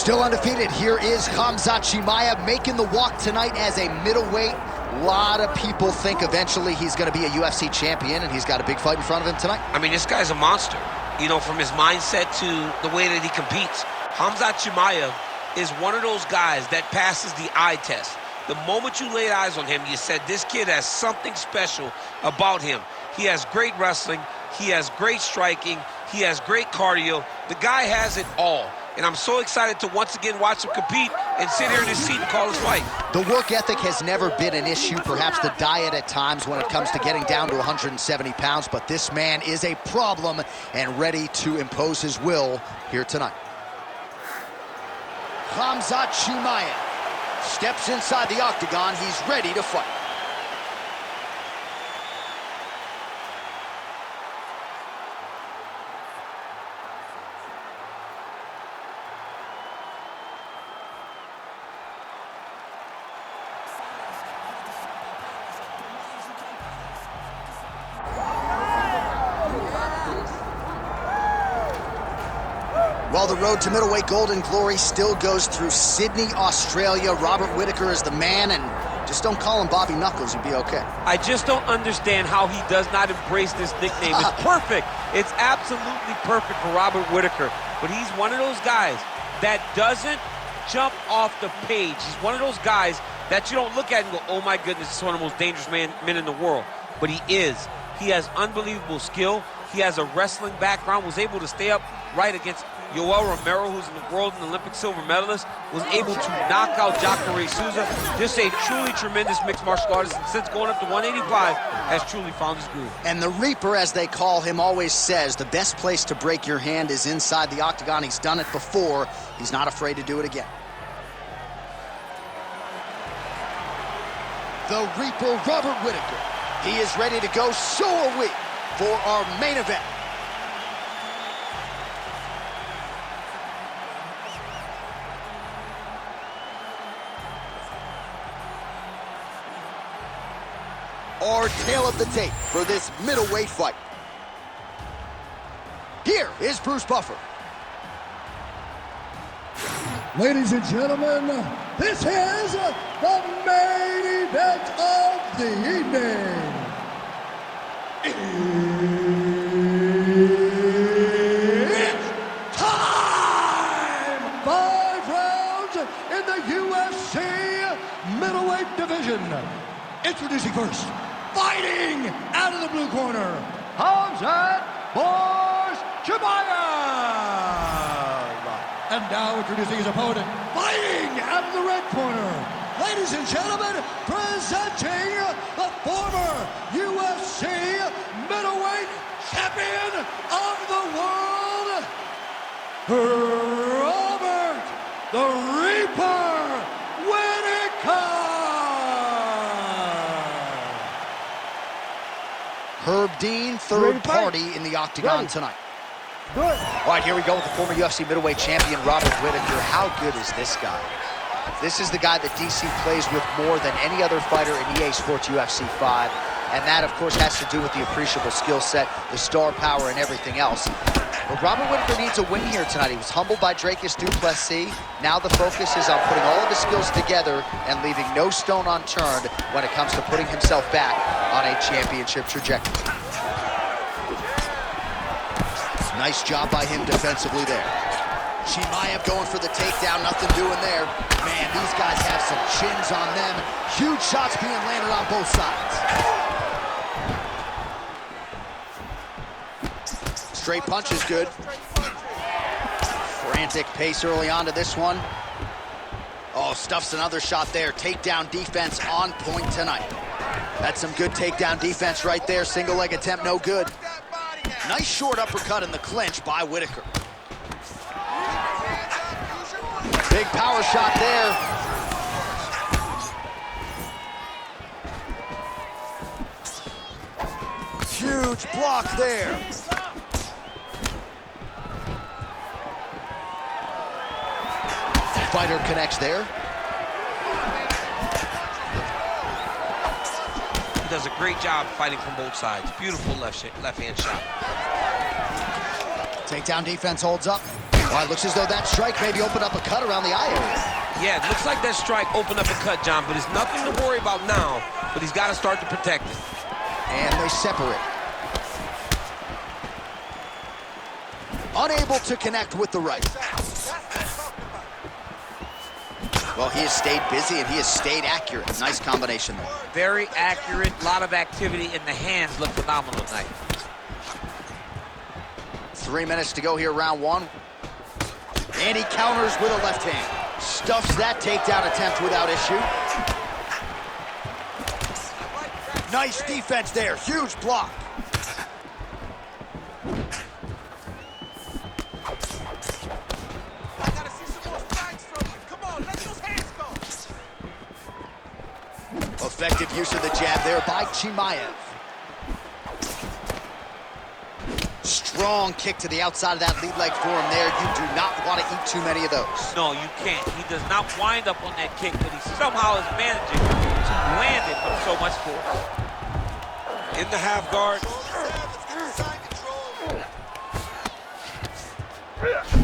Still undefeated, here is Khamzat Chimaev making the walk tonight as a middleweight. A lot of people think eventually he's going to be a UFC champion, and he's got a big fight in front of him tonight. I mean, this guy's a monster. You know, from his mindset to the way that he competes. Khamzat Chimaev is one of those guys that passes the eye test. The moment you laid eyes on him, you said, this kid has something special about him. He has great wrestling. He has great striking. He has great cardio. The guy has it all. And I'm so excited to once again watch him compete and sit here in his seat and call his fight. The work ethic has never been an issue, perhaps the diet at times when it comes to getting down to 170 pounds, but this man is a problem and ready to impose his will here tonight. Khamzat Chimaev steps inside the octagon. He's ready to fight. Well, the road to middleweight golden glory still goes through Sydney, Australia. Robert Whitaker is the man, and just don't call him Bobby Knuckles, you'll be okay. I just don't understand how he does not embrace this nickname. It's perfect. It's absolutely perfect for Robert Whitaker. But he's one of those guys that doesn't jump off the page. He's one of those guys that you don't look at and go, oh my goodness, this is one of the most dangerous men in the world. But he is. He has unbelievable skill. He has a wrestling background, was able to stay up right against Yoel Romero, who's in the world and Olympic silver medalist, was able to knock out Jacare Souza. Just a truly tremendous mixed martial artist, and since going up to 185, has truly found his groove. And the Reaper, as they call him, always says the best place to break your hand is inside the octagon. He's done it before. He's not afraid to do it again. The Reaper, Robert Whitaker. He is ready to go, so are we, for our main event. Our tale of the tape for this middleweight fight. Here is Bruce Buffer. Ladies and gentlemen, this is the main event of the evening. It's time! 5 rounds in the UFC middleweight division. Introducing first, fighting out of the blue corner, Khamzat Chimaev. And now introducing his opponent, fighting out of the red corner, ladies and gentlemen, presenting the former UFC middleweight champion of the world, Robert the Reaper Whitaker. Herb Dean, third party in the octagon tonight. Good. All right, here we go with the former UFC middleweight champion, Robert Whitaker. How good is this guy? This is the guy that DC plays with more than any other fighter in EA Sports UFC 5. And that, of course, has to do with the appreciable skill set, the star power, and everything else. But Robert Whitaker needs a win here tonight. He was humbled by Dracus du Plessis. Now the focus is on putting all of his skills together and leaving no stone unturned when it comes to putting himself back on a championship trajectory. Nice job by him defensively there. Chimaev going for the takedown, nothing doing there. Man, these guys have some chins on them. Huge shots being landed on both sides. Straight punch is good. Frantic pace early on to this one. Oh, stuffs another shot there. Takedown defense on point tonight. That's some good takedown defense right there. Single leg attempt, no good. Nice short uppercut in the clinch by Whitaker. Big power shot there. Huge block there. Fighter connects there. He does a great job fighting from both sides. Beautiful left hand shot. Takedown defense holds up. Well, it looks as though that strike maybe opened up a cut around the eye area. Yeah, it looks like that strike opened up a cut, John, but it's nothing to worry about now, but he's got to start to protect it. And they separate. Unable to connect with the right. Well, he has stayed busy and he has stayed accurate. Nice combination there. Very accurate, a lot of activity, and the hands look phenomenal tonight. 3 minutes to go here, round one. And he counters with a left hand. Stuffs that takedown attempt without issue. Nice defense there, huge block. Effective use of the jab there by Chimaev. Strong kick to the outside of that lead leg for him there. You do not want to eat too many of those. No, you can't. He does not wind up on that kick, but he somehow is managing to land it with so much force. In the half guard.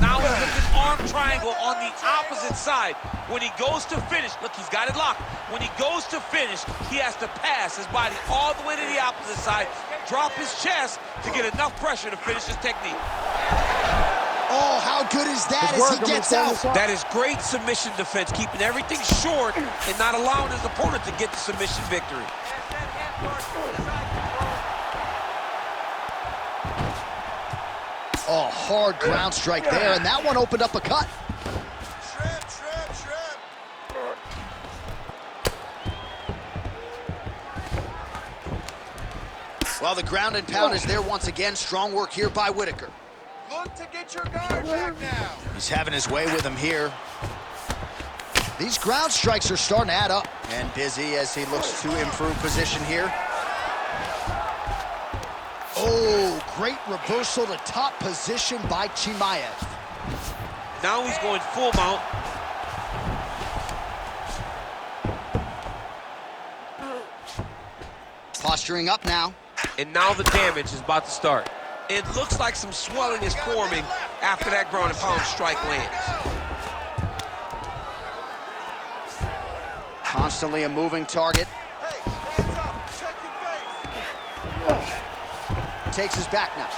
Now he's looking arm triangle on the opposite side. When he goes to finish, look, he's got it locked. When he goes to finish, he has to pass his body all the way to the opposite side, drop his chest to get enough pressure to finish his technique. Oh, how good is that as he gets out? That is great submission defense, keeping everything short and not allowing his opponent to get the submission victory. Oh, hard ground strike there, and that one opened up a cut. Well, the ground and pound is there once again. Strong work here by Whitaker. Look to get your guard back now. He's having his way with him here. These ground strikes are starting to add up. And busy as he looks to improve position here. Oh, great reversal to top position by Chimaev. Now he's going full mount. Posturing up now. And now the damage is about to start. It looks like some swelling is forming after that ground and pound strike lands. Constantly a moving target. Hey, hands up, check your face. Takes his back now.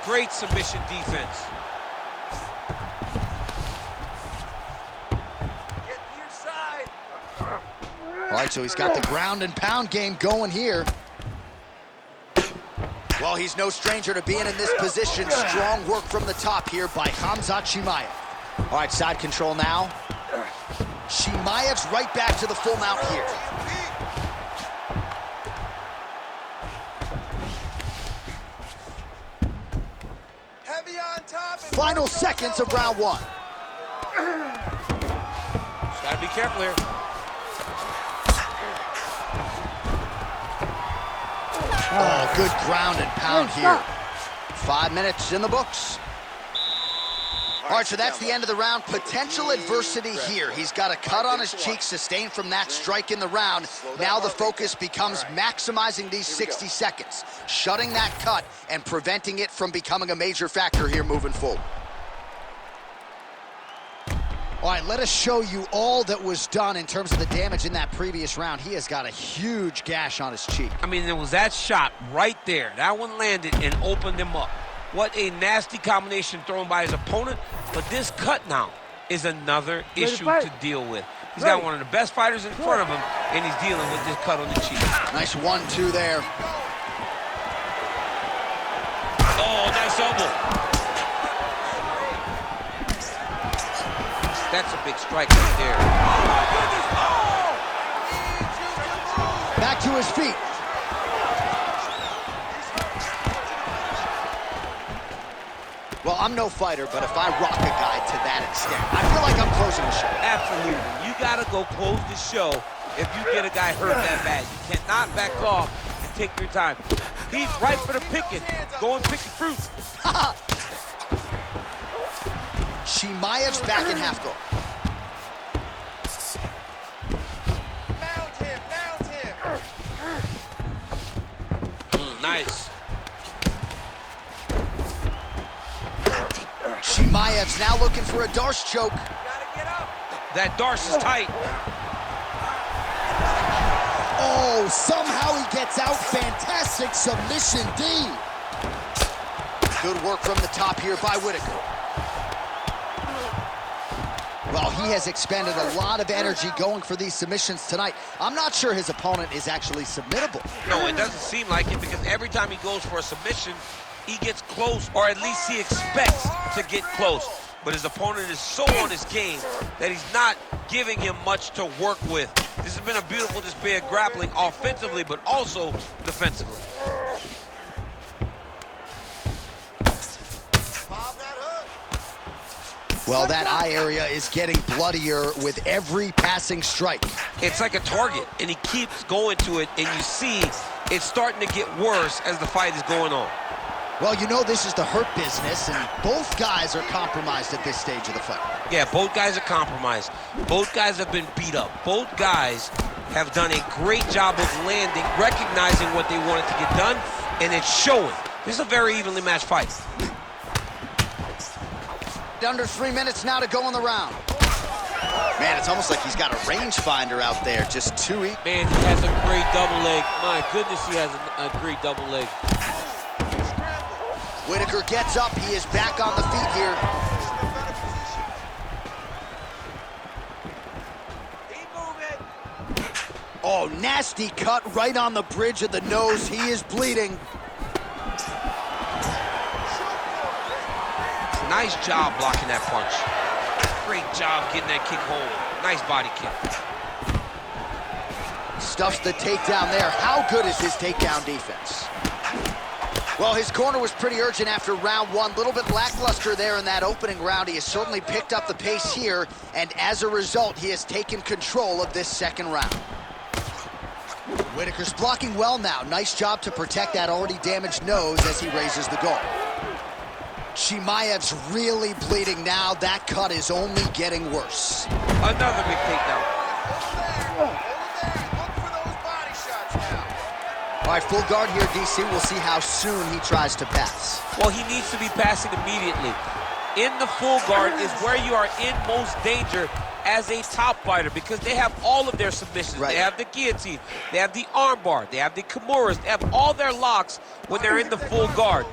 Great submission defense. Get to your side. All right, so he's got the ground and pound game going here. Well, he's no stranger to being in this position. Strong work from the top here by Khamzat Chimaev. All right, side control now. Chimaev's right back to the full mount here. Heavy on top. Final seconds of round one. Just gotta be careful here. Oh, good ground and pound here. 5 minutes in the books. All right, so that's the end of the round. Potential adversity here. He's got a cut on his cheek sustained from that strike in the round. Now the focus becomes maximizing these 60 seconds, shutting that cut and preventing it from becoming a major factor here moving forward. All right, let us show you all that was done in terms of the damage in that previous round. He has got a huge gash on his cheek. I mean, there was that shot right there. That one landed and opened him up. What a nasty combination thrown by his opponent. But this cut now is another issue to deal with. He's got one of the best fighters in front of him, and he's dealing with this cut on the cheek. Nice 1-2 there. Oh, nice elbow. That's a big strike right there. Back to his feet. Well, I'm no fighter, but if I rock a guy to that extent, I feel like I'm closing the show. Absolutely. You gotta go close the show if you get a guy hurt that bad. You cannot back off and take your time. He's right for the picking. Go and pick the fruit. Chimaev's back in half guard. Mount him, mount him. Nice. Chimaev's now looking for a Darce choke. That Darce is tight. Oh, somehow he gets out. Fantastic submission D. Good work from the top here by Whitaker. Well, he has expended a lot of energy going for these submissions tonight. I'm not sure his opponent is actually submittable. No, it doesn't seem like it, because every time he goes for a submission, he gets close, or at least he expects to get close. But his opponent is so on his game that he's not giving him much to work with. This has been a beautiful display of grappling offensively, but also defensively. Well, that eye area is getting bloodier with every passing strike. It's like a target, and he keeps going to it, and you see it's starting to get worse as the fight is going on. Well, you know this is the hurt business, and both guys are compromised at this stage of the fight. Yeah, both guys are compromised. Both guys have been beat up. Both guys have done a great job of landing, recognizing what they wanted to get done, and it's showing. This is a very evenly matched fight. Under 3 minutes now to go in the round. Man, it's almost like he's got a rangefinder out there, just too easy. Man, he has a great double leg. My goodness, he has a great double leg. Whitaker gets up. He is back on the feet here. Oh, nasty cut right on the bridge of the nose. He is bleeding. Nice job blocking that punch. Great job getting that kick home. Nice body kick. Stuffs the takedown there. How good is his takedown defense? Well, his corner was pretty urgent after round one. A little bit lackluster there in that opening round. He has certainly picked up the pace here, and as a result, he has taken control of this second round. Whitaker's blocking well now. Nice job to protect that already damaged nose as he raises the guard. Chimaev's really bleeding now. That cut is only getting worse. Another big takedown. All right, full guard here, DC. We'll see how soon he tries to pass. Well, he needs to be passing immediately. In the full guard is where you are in most danger as a top fighter, because they have all of their submissions. Right. They have the guillotine, they have the armbar, they have the kimuras, they have all their locks when they're in the full guard.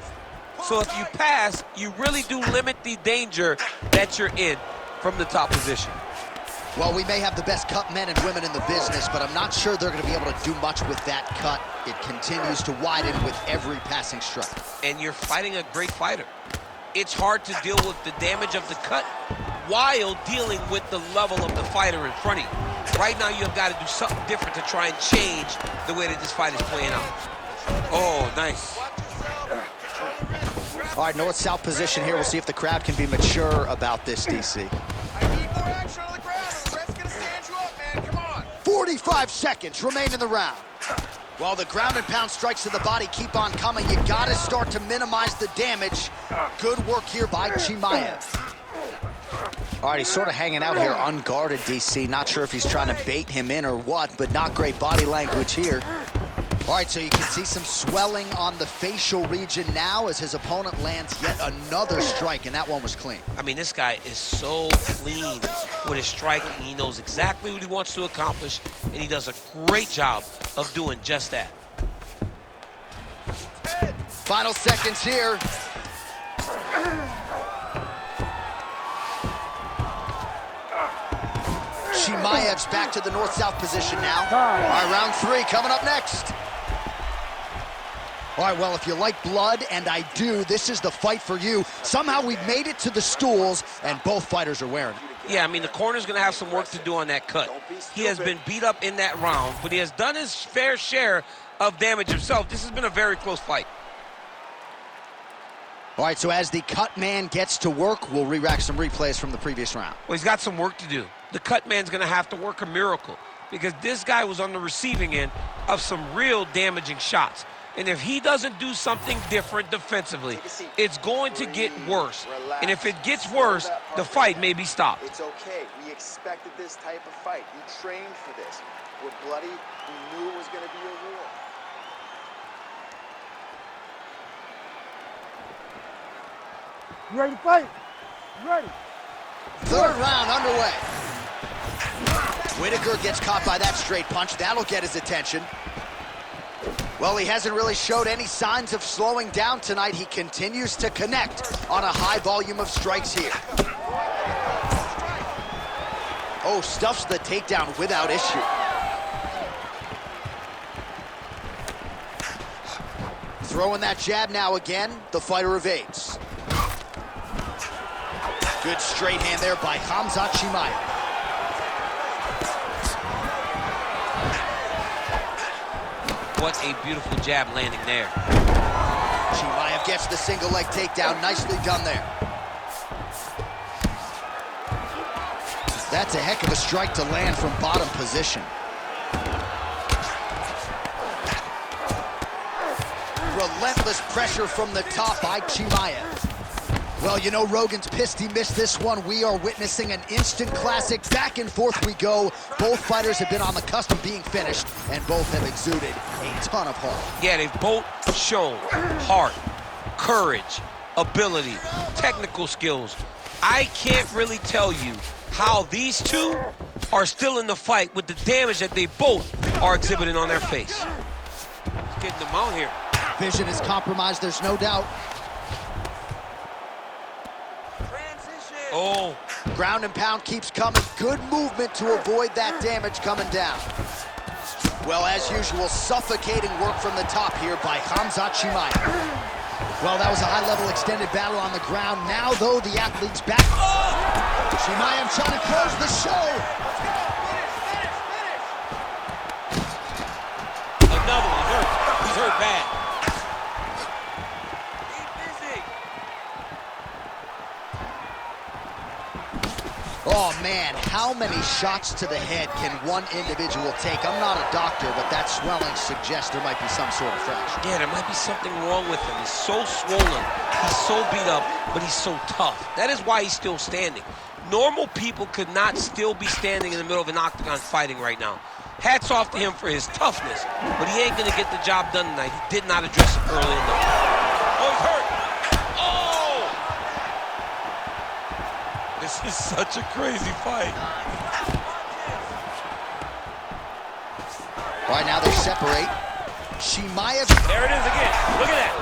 So if you pass, you really do limit the danger that you're in from the top position. Well, we may have the best cut men and women in the business, but I'm not sure they're going to be able to do much with that cut. It continues to widen with every passing strike. And you're fighting a great fighter. It's hard to deal with the damage of the cut while dealing with the level of the fighter in front of you. Right now, you've got to do something different to try and change the way that this fight is playing out. Oh, nice. All right, north-south position here. We'll see if the crowd can be mature about this, DC. I need more action on the ground. The ref's gonna stand you up, man. Come on. 45 seconds remain in the round. While the ground and pound strikes to the body keep on coming, you gotta start to minimize the damage. Good work here by Chimaev. All right, he's sort of hanging out here unguarded, DC. Not sure if he's trying to bait him in or what, but not great body language here. All right, so you can see some swelling on the facial region now as his opponent lands yet another strike, and that one was clean. I mean, this guy is so clean with his striking. He knows exactly what he wants to accomplish, and he does a great job of doing just that. Final seconds here. Chimaev's back to the north-south position now. All right, round three coming up next. All right, well, if you like blood, and I do, this is the fight for you. Somehow we've made it to the stools, and both fighters are wearing it. Yeah, I mean, the corner's going to have some work to do on that cut. He has been beat up in that round, but he has done his fair share of damage himself. This has been a very close fight. All right, so as the cut man gets to work, we'll re-rack some replays from the previous round. Well, he's got some work to do. The cut man's going to have to work a miracle, because this guy was on the receiving end of some real damaging shots. And if he doesn't do something different defensively, it's going to get worse. And if it gets worse, the fight may be stopped. It's okay. We expected this type of fight. We trained for this. We're bloody. We knew it was going to be a war. You ready to fight? Third round underway. Whitaker gets caught by that straight punch. That'll get his attention. Well, he hasn't really showed any signs of slowing down tonight. He continues to connect on a high volume of strikes here. Oh, stuffs the takedown without issue. Throwing that jab now again. The fighter evades. Good straight hand there by Khamzat Chimaev. What a beautiful jab landing there. Chimaev gets the single leg takedown. Nicely done there. That's a heck of a strike to land from bottom position. Relentless pressure from the top by Chimaev. Well, you know, Rogan's pissed he missed this one. We are witnessing an instant classic. Back and forth we go. Both fighters have been on the cusp of being finished, and both have exuded a ton of heart. Yeah, they've both shown heart, courage, ability, technical skills. I can't really tell you how these two are still in the fight with the damage that they both are exhibiting on their face. He's getting them out here. Vision is compromised, there's no doubt. Oh. Ground and pound keeps coming. Good movement to avoid that damage coming down. Well, as usual, suffocating work from the top here by Khamzat Chimaev. Well, that was a high-level extended battle on the ground. Now, though, the athlete's back. Chimaev trying to close the show. Another one hurt. He's hurt bad. Oh, man, how many shots to the head can one individual take? I'm not a doctor, but that swelling suggests there might be some sort of fracture. Yeah, there might be something wrong with him. He's so swollen, he's so beat up, but he's so tough. That is why he's still standing. Normal people could not still be standing in the middle of an octagon fighting right now. Hats off to him for his toughness, but he ain't gonna get the job done tonight. He did not address it early enough. Oh, he's hurt! This is such a crazy fight. All right, now they separate. Chimaev. There it is again. Look at that.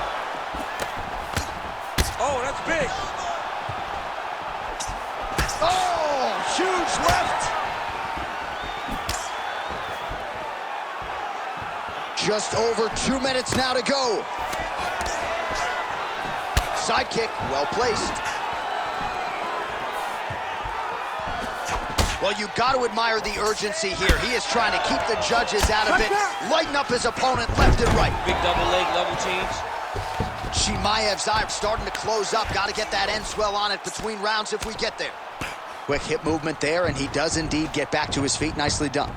Oh, that's big. Oh, huge left. Just over 2 minutes now to go. Side kick, well placed. Well, you got to admire the urgency here. He is trying to keep the judges out of it, lighten up his opponent left and right. Big double leg, double change. Chimaev's eye starting to close up. Got to get that end swell on it between rounds if we get there. Quick hip movement there, and he does indeed get back to his feet. Nicely done.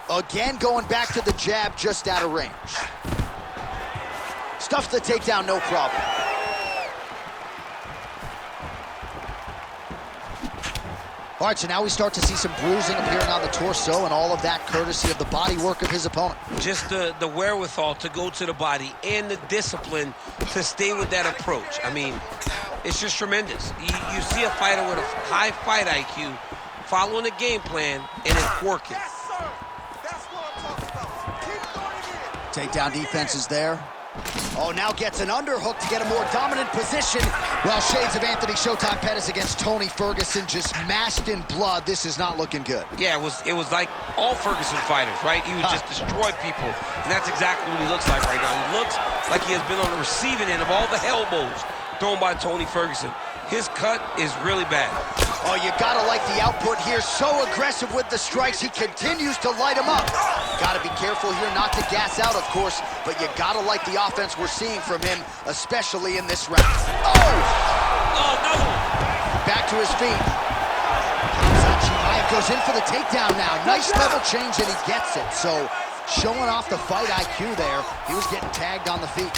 Again, going back to the jab, just out of range. Stuffs the takedown, no problem. All right, so now we start to see some bruising appearing on the torso, and all of that courtesy of the body work of his opponent. Just the wherewithal to go to the body and the discipline to stay with that approach. I mean, it's just tremendous. You see a fighter with a high fight IQ following a game plan, and it's working. Takedown defense is there. Oh, now gets an underhook to get a more dominant position. Well, shades of Anthony Showtime Pettis against Tony Ferguson, just masked in blood. This is not looking good. Yeah, it was like all Ferguson fighters, right? He would just destroy people, and that's exactly what he looks like right now. He looks like he has been on the receiving end of all the elbows thrown by Tony Ferguson. His cut is really bad. Oh, you gotta like the output here. So aggressive with the strikes. He continues to light him up. Gotta be careful here not to gas out, of course, but you gotta like the offense we're seeing from him, especially in this round. Oh! Oh, another one. Back to his feet. Khamzat Chimaev goes in for the takedown now. Nice level change, and he gets it. So, showing off the fight IQ there. He was getting tagged on the feet.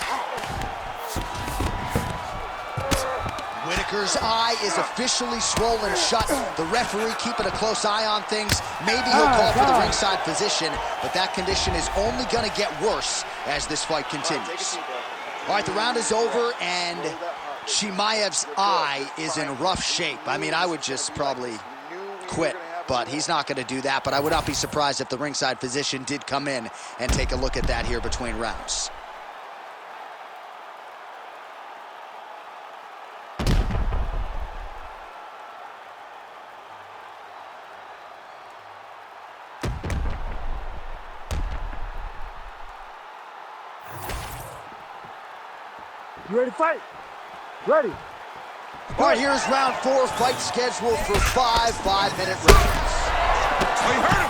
Whitaker's eye is officially swollen shut. The referee keeping a close eye on things. Maybe he'll call for the ringside physician, but that condition is only going to get worse as this fight continues. All right, the round is over, and Chimaev's eye is in rough shape. I mean, I would just probably quit, but he's not going to do that. But I would not be surprised if the ringside physician did come in and take a look at that here between rounds. You ready to fight? Ready. All right, here's round 4, fight scheduled for 5 5-minute rounds. Oh, you heard him!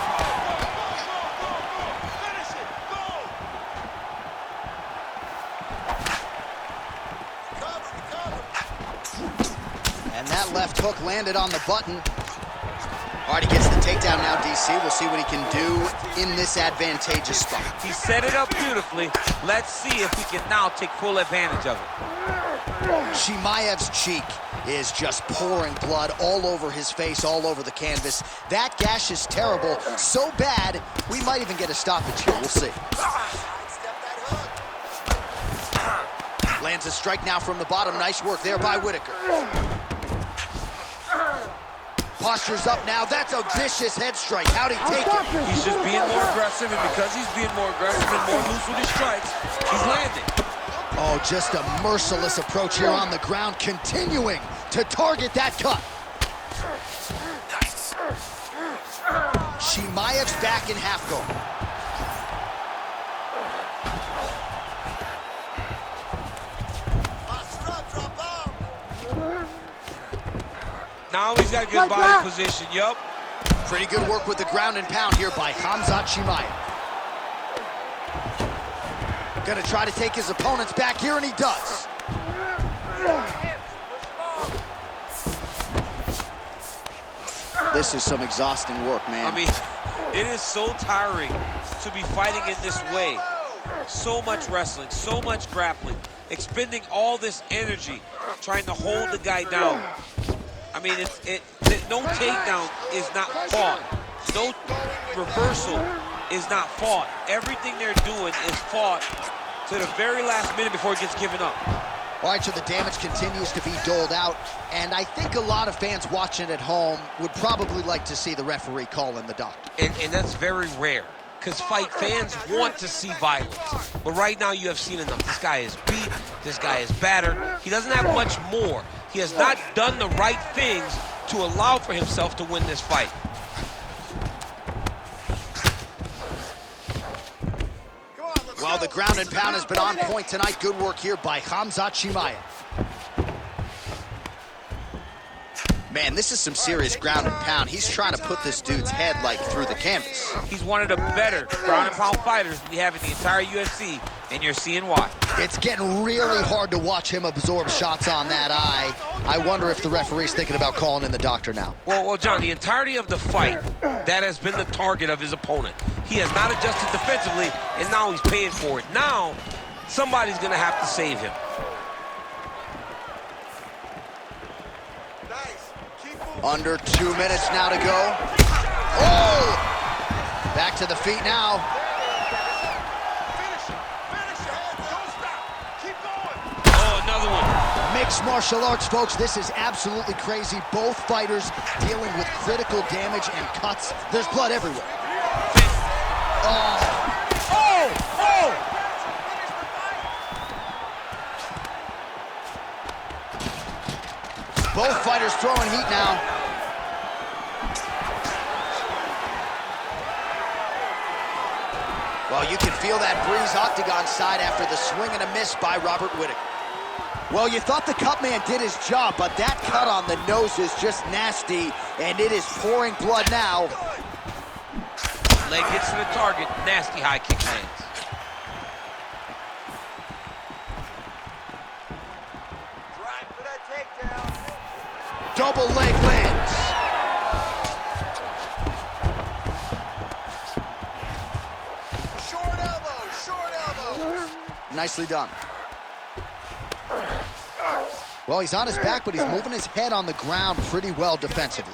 Finish it! Go! And that left hook landed on the button. All right, he gets the takedown now, DC. We'll see what he can do in this advantageous spot. He set it up beautifully. Let's see if he can now take full advantage of it. Chimaev's cheek is just pouring blood all over his face, all over the canvas. That gash is terrible, so bad, we might even get a stoppage here. We'll see. Lands a strike now from the bottom. Nice work there by Whitaker. Posture's up now. That's a vicious head strike. How'd he take it? He's just being more aggressive, and because he's being more aggressive and more loose with his strikes, he's landing. Oh, just a merciless approach here on the ground, continuing to target that cut. Chimaev's back in half guard. Now he's got good body position, yup. Pretty good work with the ground and pound here by Khamzat Chimaev. Gonna try to take his opponents back here, and he does. This is some exhausting work, man. I mean, it is so tiring to be fighting in this way. So much wrestling, so much grappling, expending all this energy trying to hold the guy down. I mean, no takedown is not fought. No reversal is not fought. Everything they're doing is fought to the very last minute before it gets given up. All right, so the damage continues to be doled out, and I think a lot of fans watching at home would probably like to see the referee call in the doctor. And that's very rare, because fight fans want to see violence. But right now you have seen enough. This guy is beat, this guy is battered. He doesn't have much more. He has not done the right things to allow for himself to win this fight. Well, the ground and pound has been on point tonight. Good work here by Khamzat Chimaev. Man, this is some serious ground and pound. He's trying to put this dude's head, like, through the canvas. He's one of the better ground and pound fighters we have in the entire UFC, and you're seeing why. It's getting really hard to watch him absorb shots on that eye. I wonder if the referee's thinking about calling in the doctor now. Well, John, the entirety of the fight, that has been the target of his opponent. He has not adjusted defensively, and now he's paying for it. Now, somebody's going to have to save him. Under 2 minutes now to go. Oh! Back to the feet now. Oh, another one. Mixed martial arts, folks. This is absolutely crazy. Both fighters dealing with critical damage and cuts. There's blood everywhere. Oh! Oh! Oh! Both fighters throwing heat now. Well, you can feel that breeze octagon side after the swing and a miss by Robert Whitaker. Well, you thought the cut man did his job, but that cut on the nose is just nasty, and it is pouring blood now. Leg hits to the target. Nasty high kick lands. Double leg lands. Short elbow, short elbow. Nicely done. Well, he's on his back, but he's moving his head on the ground pretty well defensively.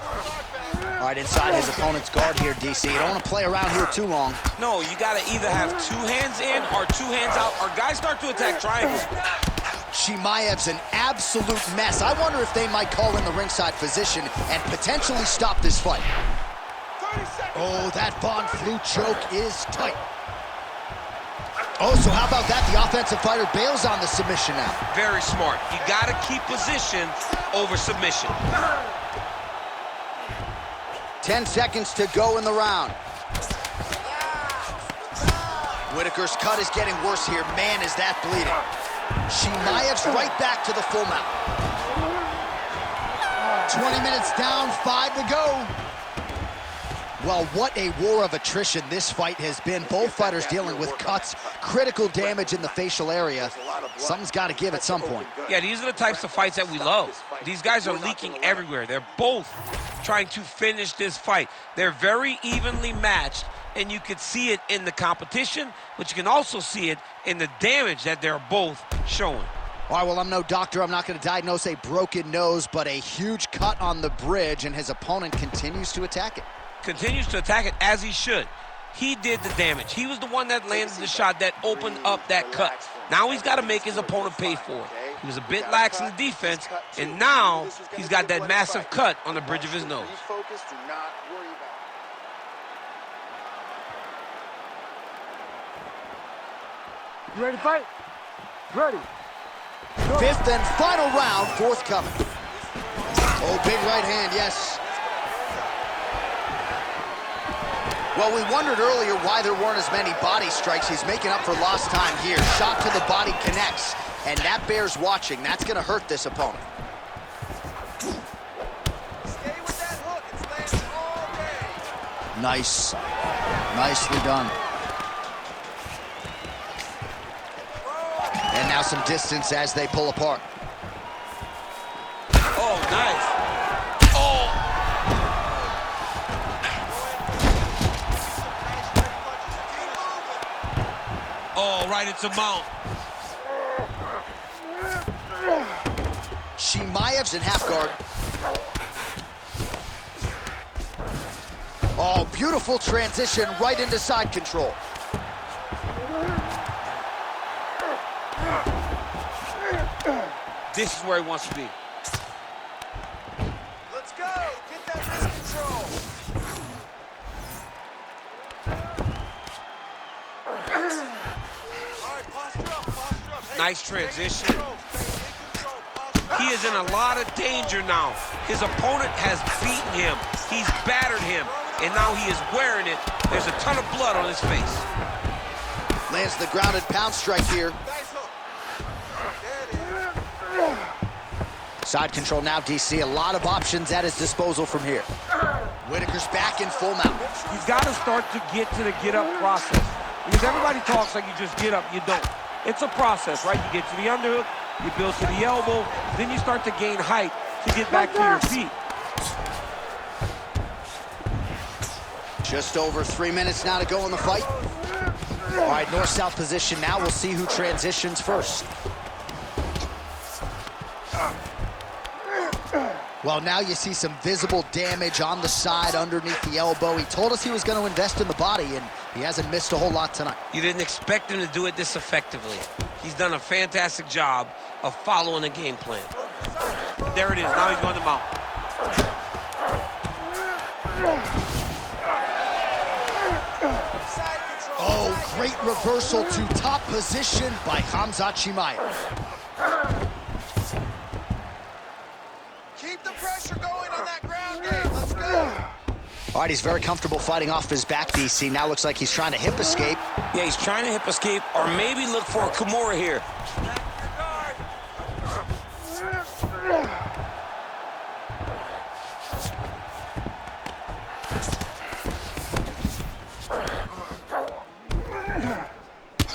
All right, inside his opponent's guard here, DC. You don't want to play around here too long. No, you got to either have 2 hands in or 2 hands out, or guys start to attack triangles. Chimaev's an absolute mess. I wonder if they might call in the ringside physician and potentially stop this fight. Oh, that Von Flue choke is tight. Oh, so how about that? The offensive fighter bails on the submission now. Very smart. You got to keep position over submission. 10 seconds to go in the round. Whitaker's cut is getting worse here. Man, is that bleeding. Chimaev's right back to the full mount. 20 minutes down, 5 to go. Well, what a war of attrition this fight has been. Both fighters dealing with cuts, critical damage in the facial area. Something's got to give at some point. Yeah, these are the types of fights that we love. These guys are leaking everywhere. They're both trying to finish this fight. They're very evenly matched, and you could see it in the competition, but you can also see it in the damage that they're both showing. All right, well, I'm no doctor. I'm not going to diagnose a broken nose, but a huge cut on the bridge, and his opponent continues to attack it. Continues to attack it as he should. He did the damage. He was the one that landed the shot that opened up that cut. Now he's got to make his opponent pay for it. He was a bit lax in the defense, and now he's got that massive cut on the bridge of his nose. You ready to fight? Ready. Fifth and final round, forthcoming. Oh, big right hand, yes. Well, we wondered earlier why there weren't as many body strikes. He's making up for lost time here. Shot to the body connects, and that bears watching. That's going to hurt this opponent. Stay with that hook. It's landing all day. Nice. Nicely done. And now some distance as they pull apart. Oh, nice. Oh! Oh, right into mount. Chimaev's in half guard. Oh, beautiful transition right into side control. This is where he wants to be. Let's go. Get that wrist control. All right, posture up, posture up. Hey, Nice transition. stay in control, posture up. He is in a lot of danger now. His opponent has beaten him. He's battered him. And now he is wearing it. There's a ton of blood on his face. Lands the grounded pound strike here. Nice hook. There it is. Side control now, DC. A lot of options at his disposal from here. Whitaker's back in full mount. He's got to start to get to the get-up process. Because everybody talks like you just get up, you don't. It's a process, right? You get to the underhook, you build to the elbow, then you start to gain height to get back to your feet. Just over 3 minutes now to go in the fight. All right, north-south position now. We'll see who transitions first. Well, now you see some visible damage on the side underneath the elbow. He told us he was going to invest in the body, and he hasn't missed a whole lot tonight. You didn't expect him to do it this effectively. He's done a fantastic job of following a game plan. There it is. Now he's going to mount. Oh, great reversal to top position by Khamzat Chimaev. Keep the pressure going on that ground game. Let's go. All right, he's very comfortable fighting off his back, DC. Now looks like he's trying to hip escape. Yeah, he's trying to hip escape or maybe look for a Kimura here.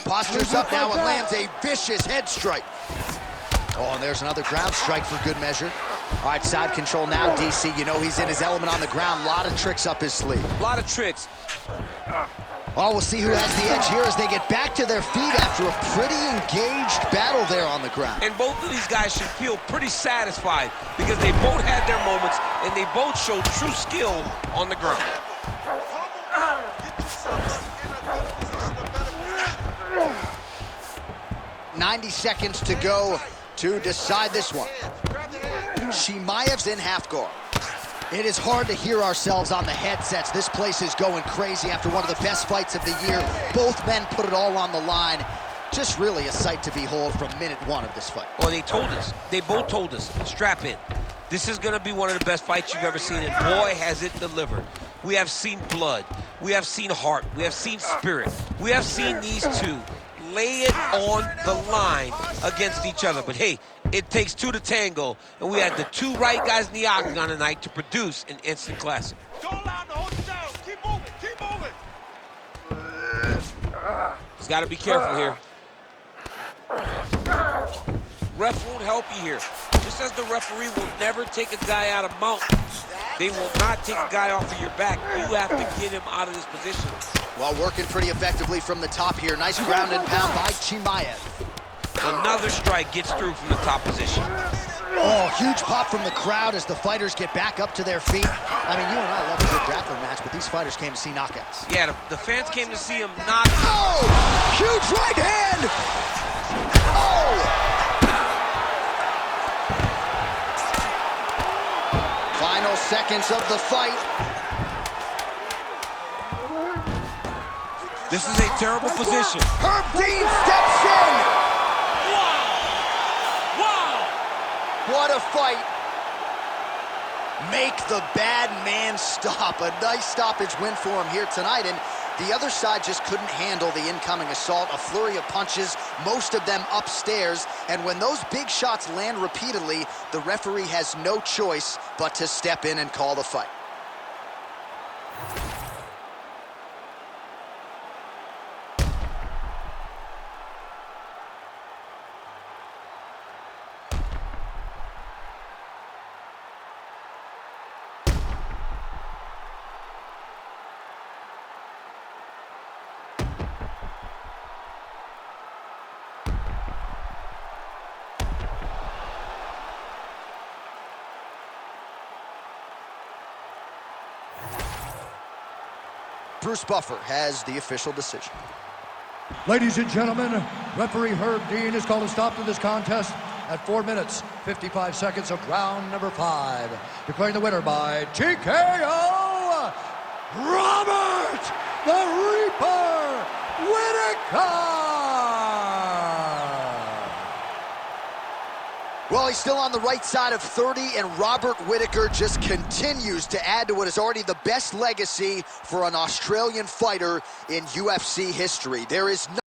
Postures up now and lands a vicious head strike. Oh, and there's another ground strike for good measure. All right, side control now, DC. You know he's in his element on the ground. A lot of tricks up his sleeve. A lot of tricks. Oh, we'll see who has the edge here as they get back to their feet after a pretty engaged battle there on the ground. And both of these guys should feel pretty satisfied because they both had their moments and they both showed true skill on the ground. 90 seconds to go to decide this one. Chimaev's in half guard. It is hard to hear ourselves on the headsets. This place is going crazy after one of the best fights of the year. Both men put it all on the line. Just really a sight to behold from minute one of this fight. Well, they told us. They both told us. Strap in. This is going to be one of the best fights you've ever seen, and boy, has it delivered. We have seen blood. We have seen heart. We have seen spirit. We have seen these two lay it on the line against each other. But hey, it takes two to tango, and we had the two right guys in the octagon tonight to produce an instant classic. Don't allow him to hold you down. Keep moving. Keep moving. He's got to be careful here. Ref won't help you here. Just as the referee will never take a guy out of mount, they will not take a guy off of your back. You have to get him out of this position. Well, working pretty effectively from the top here. Nice ground and pound by Chimaev. Another strike gets through from the top position. Oh, huge pop from the crowd as the fighters get back up to their feet. I mean, you and I love a good grappling match, but these fighters came to see knockouts. Yeah, the fans came to see him knock. Oh! Huge right hand! Oh! Final seconds of the fight. This is a terrible position. Herb Dean steps in! Wow! What a fight. Make the bad man stop. A nice stoppage win for him here tonight, and the other side just couldn't handle the incoming assault. A flurry of punches, most of them upstairs, and when those big shots land repeatedly, the referee has no choice but to step in and call the fight. Bruce Buffer has the official decision. Ladies and gentlemen, referee Herb Dean has called a stop to this contest at 4 minutes, 55 seconds of round number 5. Declaring the winner by TKO, Robert the Reaper Whitaker! Well, he's still on the right side of 30, and Robert Whitaker just continues to add to what is already the best legacy for an Australian fighter in UFC history. There is no